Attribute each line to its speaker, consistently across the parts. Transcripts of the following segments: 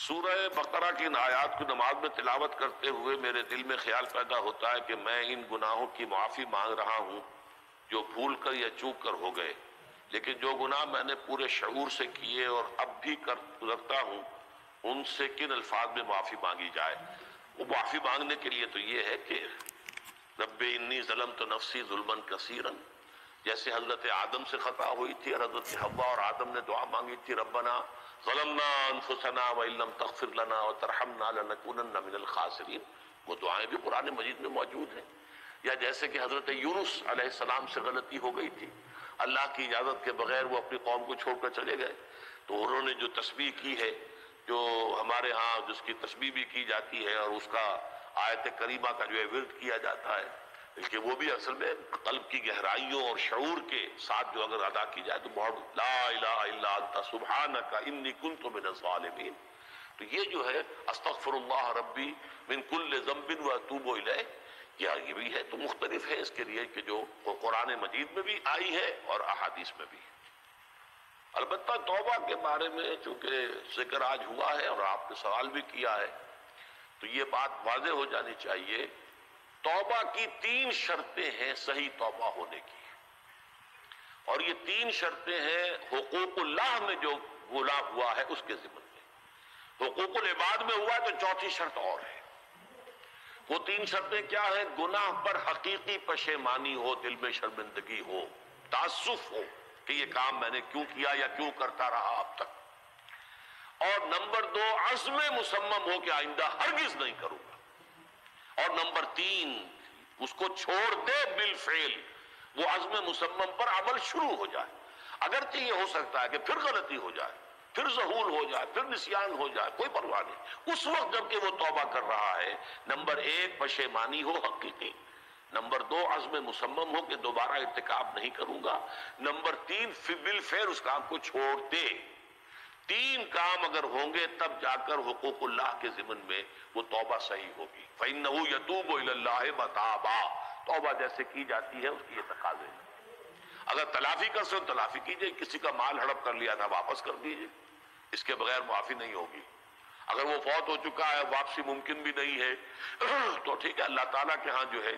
Speaker 1: سورہ بقرہ کی ان آیات کو نماز میں تلاوت کرتے ہوئے میرے دل میں خیال پیدا ہوتا ہے کہ میں ان گناہوں کی معافی مانگ رہا ہوں جو بھول کر یا چوک کر ہو گئے، لیکن جو گناہ میں نے پورے شعور سے کیے اور اب بھی گزرتا ہوں ان سے کن الفاظ میں معافی مانگی جائے؟ وہ معافی مانگنے کے لیے تو یہ ہے کہ رب انی ظلمت نفسی ظلما کثیرا، جیسے حضرت آدم سے خطا ہوئی تھی اور حضرت حوا اور آدم نے دعا مانگی تھی ربنا ظلمنا انفسنا وان لم تغفر لنا وترحمنا لنکونن من الخاسرین، وہ دعائیں بھی قرآن مجید میں موجود ہیں۔ یا جیسے کہ حضرت یونس علیہ السلام سے غلطی ہو گئی تھی، اللہ کی اجازت کے بغیر وہ اپنی قوم کو چھوڑ کر چلے گئے، تو انہوں نے جو تسبیح کی ہے، جو ہمارے ہاں جس کی تسبیح بھی کی جاتی ہے اور اس کا آیت کریمہ کا جو ہے ورد کیا جاتا ہے، بلکہ وہ بھی اصل میں قلب کی گہرائیوں اور شعور کے ساتھ جو اگر ادا کی جائے تو بہت لا الہ الا انت سبحانک انی کنت من الظالمین، تو یہ جو ہے استغفر اللہ ربی من کل ذنب واتوب الیہ، یہ بھی ہے تو مختلف ہے اس کے لیے کہ جو قرآن مجید میں بھی آئی ہے اور احادیث میں بھی ہے۔ البتہ توبہ کے بارے میں چونکہ ذکر آج ہوا ہے اور آپ نے سوال بھی کیا ہے تو یہ بات واضح ہو جانی چاہیے، توبہ کی 3 شرطیں ہیں صحیح توبہ ہونے کی، اور یہ 3 شرطیں ہیں حقوق اللہ میں جو گناہ ہوا ہے اس کے ضمن میں۔ حقوق العباد میں ہوا ہے تو 4تھی شرط اور ہے۔ وہ 3 شرطیں کیا ہیں؟ گناہ پر حقیقی پشیمانی ہو، دل میں شرمندگی ہو، تعسف ہو کہ یہ کام میں نے کیوں کیا یا کیوں کرتا رہا اب تک، اور نمبر 2 عزم مصمم ہو کہ آئندہ ہرگز نہیں کروں گا، اور نمبر 3 اس کو چھوڑ دے بالفعل، وہ عزم مصمم پر عمل شروع ہو جائے۔ اگرچہ یہ ہو سکتا ہے کہ پھر غلطی ہو جائے، پھر ذہول ہو جائے، پھر نسیان ہو جائے، کوئی پرواہ نہیں، اس وقت جب کہ وہ توبہ کر رہا ہے نمبر 1 پشیمانی ہو حقیقی، نمبر 2 عزم مصمم ہو کہ دوبارہ ارتکاب نہیں کروں گا، نمبر 3 بالفعل اس کام کو چھوڑ دے۔ 3 کام اگر ہوں گے تب جا کر حقوق اللہ کے ضمن میں وہ توبہ صحیح ہوگی۔ فَإِنَّهُ يَتُوبُ إِلَى اللَّهِ مَتَابًا، توبہ جیسے کی جاتی ہے اس کی یہ تقاضے ہیں۔ اگر تلافی کر سکو تلافی کیجئے، کسی کا مال ہڑپ کر لیا تھا واپس کر دیجئے، اس کے بغیر معافی نہیں ہوگی۔ اگر وہ فوت ہو چکا ہے واپسی ممکن بھی نہیں ہے تو ٹھیک ہے، اللہ تعالیٰ کے ہاں جو ہے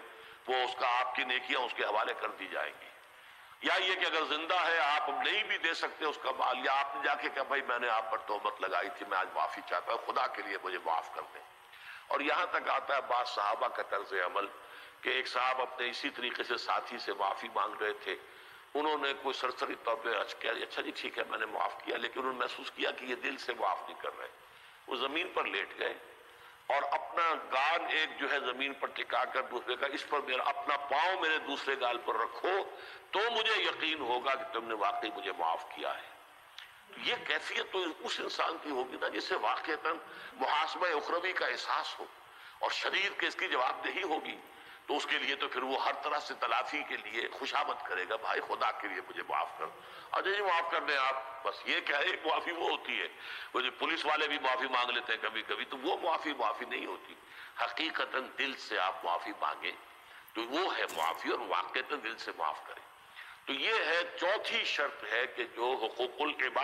Speaker 1: وہ اس کا آپ کی نیکیاں اس کے حوالے کر دی جائیں گی۔ یا یہ کہ اگر زندہ ہے آپ نہیں بھی دے سکتے اس کا مال، یا آپ نے جا کے کہا بھائی میں نے آپ پر تہمت لگائی تھی، میں آج معافی چاہتا ہوں، خدا کے لیے مجھے معاف کر دیں۔ اور یہاں تک آتا ہے بعض صحابہ کا طرز عمل کہ ایک صاحب اپنے اسی طریقے سے ساتھی سے معافی مانگ رہے تھے، انہوں نے کوئی سرسری طور پہ اچھا جی ٹھیک ہے میں نے معاف کیا، لیکن انہوں نے محسوس کیا کہ یہ دل سے معاف نہیں کر رہے، وہ زمین پر لیٹ گئے اور اپنا گال ایک جو ہے زمین پر ٹکا کر دوسرے کا اس پر میرا اپنا پاؤں میرے دوسرے گال پر رکھو تو مجھے یقین ہوگا کہ تم نے واقعی مجھے معاف کیا ہے۔ یہ کیفیت تو اس انسان کی ہوگی نا جسے واقعتاً محاسبہ اخروی کا احساس ہو اور شریر کے اس کی جواب دہی ہوگی، تو اس کے لیے تو پھر وہ ہر طرح سے تلافی کے لیے خوشامد کرے گا، بھائی خدا کے لیے مجھے معاف کر، اچھا جی معاف کر دیں آپ، بس یہ کیا ہے، ایک معافی وہ ہوتی ہے، وہ جو پولیس والے بھی معافی مانگ لیتے ہیں کبھی کبھی، تو وہ معافی نہیں ہوتی، حقیقتاً دل سے آپ معافی مانگیں تو وہ ہے معافی، اور واقعتاً دل سے معاف کریں۔ تو یہ ہے 4تھی شرط ہے کہ جو حقوق العباد